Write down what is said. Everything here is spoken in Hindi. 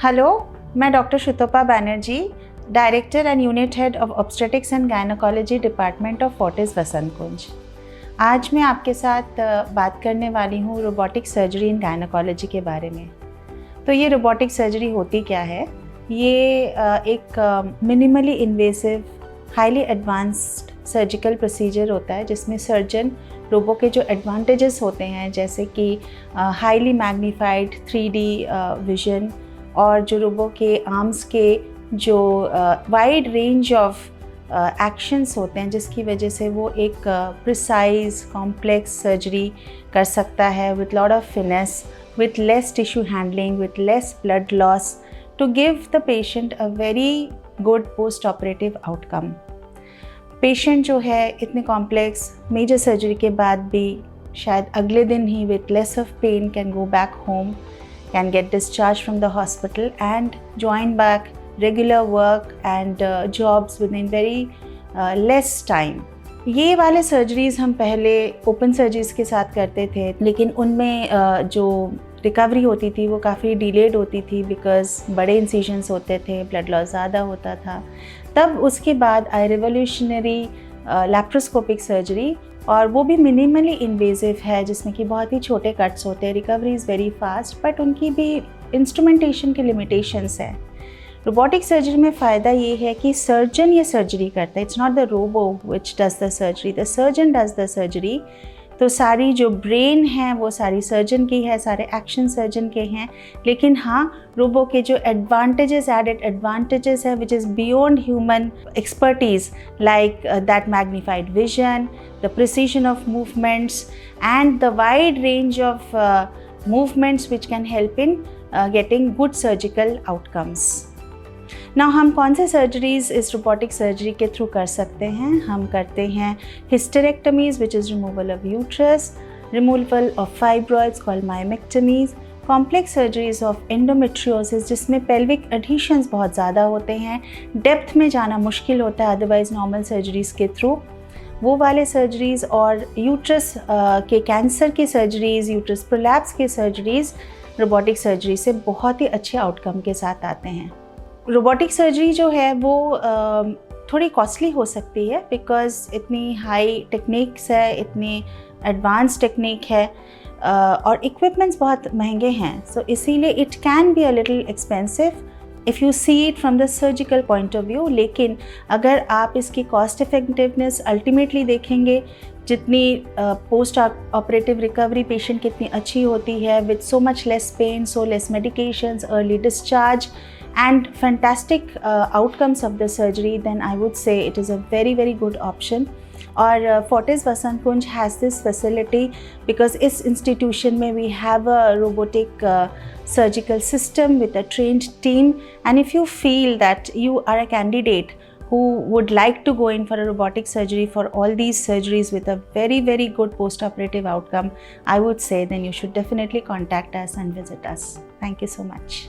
हेलो, मैं doctor Shutopa Banerjee, director and unit head of obstetrics and gynaecology department of Fortis Vasant Kunj. आज मैं आपके साथ बात करने वाली हूँ रोबोटिक सर्जरी इन गायनोकोलॉजी के बारे में। तो ये रोबोटिक सर्जरी होती क्या है? ये एक minimally invasive highly advanced surgical procedure होता है जिसमें सर्जन रोबो के जो एडवांटेजेस होते हैं जैसे कि हाईली मैग्नीफाइड 3D विज़न और जो रोबो के आर्म्स के जो वाइड रेंज ऑफ एक्शंस होते हैं जिसकी वजह से वो एक प्रिसाइज कॉम्प्लेक्स सर्जरी कर सकता है with lot of finesse, with less tissue handling, with less blood loss to give the patient a very good post-operative outcome. Patient जो है इतने कॉम्प्लेक्स मेजर सर्जरी के बाद भी शायद अगले दिन ही with less of pain can go back home, can get discharged from the hospital and join back regular work and jobs within very less time. ये वाले सर्जरीज़ हम पहले ओपन सर्जरीज़ के साथ करते थे, लेकिन उनमें जो रिकवरी होती थी वो काफ़ी डिलेड होती थी बिकॉज़ बड़े इंसिजन्स होते थे, ब्लड लॉस ज़्यादा होता था। तब उसके बाद आई रिवोल्यूशनरी लैप्रोस्कोपिक सर्जरी, और वो भी मिनिमली इन्वेजिव है जिसमें कि बहुत ही छोटे कट्स होते हैं, recovery is very fast, but उनकी भी इंस्ट्रूमेंटेशन के लिमिटेशंस हैं। रोबोटिक सर्जरी में फ़ायदा ये है कि सर्जन ये सर्जरी करता है, it's not the robo which does the surgery, the surgeon does the surgery. तो सारी जो ब्रेन है वो सारी सर्जन की है, सारे एक्शन सर्जन के हैं, लेकिन हाँ रोबो के जो एडवांटेजेस, एडेड एडवांटेजेस है which is beyond human expertise like that magnified vision, the precision of movements and the wide range of movements which can help in getting good surgical outcomes. ना हम कौन से सर्जरीज़ इस रोबोटिक सर्जरी के थ्रू कर सकते हैं? हम करते हैं hysterectomies which is removal of uterus, removal of fibroids called myomectomies, complex surgeries of endometriosis जिसमें पेल्विक एडिशंस बहुत ज़्यादा होते हैं, डेप्थ में जाना मुश्किल होता है अदरवाइज़ नॉर्मल सर्जरीज़ के थ्रू, वो वाले सर्जरीज़, और यूट्रस के कैंसर की सर्जरीज़, यूट्रस प्रोलैप्स की सर्जरीज़ रोबोटिक सर्जरी से बहुत ही अच्छे आउटकम के साथ आते हैं। रोबोटिक सर्जरी जो है वो थोड़ी कॉस्टली हो सकती है बिकॉज़ इतनी हाई टेक्निक्स है, इतनी एडवांस टेक्निक है और इक्विपमेंट्स बहुत महंगे हैं, सो इसीलिए it can be a little expensive if you see it from the surgical point of view. लेकिन अगर आप इसकी कॉस्ट इफेक्टिवनेस अल्टीमेटली देखेंगे, जितनी पोस्ट ऑपरेटिव रिकवरी पेशेंट की इतनी अच्छी होती है with so much less pain, so less medications, early discharge and fantastic outcomes of the surgery, then I would say it is a very good option. और Fortis Vasant Kunj has this facility because इस institution में we have a robotic surgical system with a trained team, and if you feel that you are a candidate who would like to go in for a robotic surgery for all these surgeries with a very good post-operative outcome, I would say then you should definitely contact us and visit us. Thank you so much.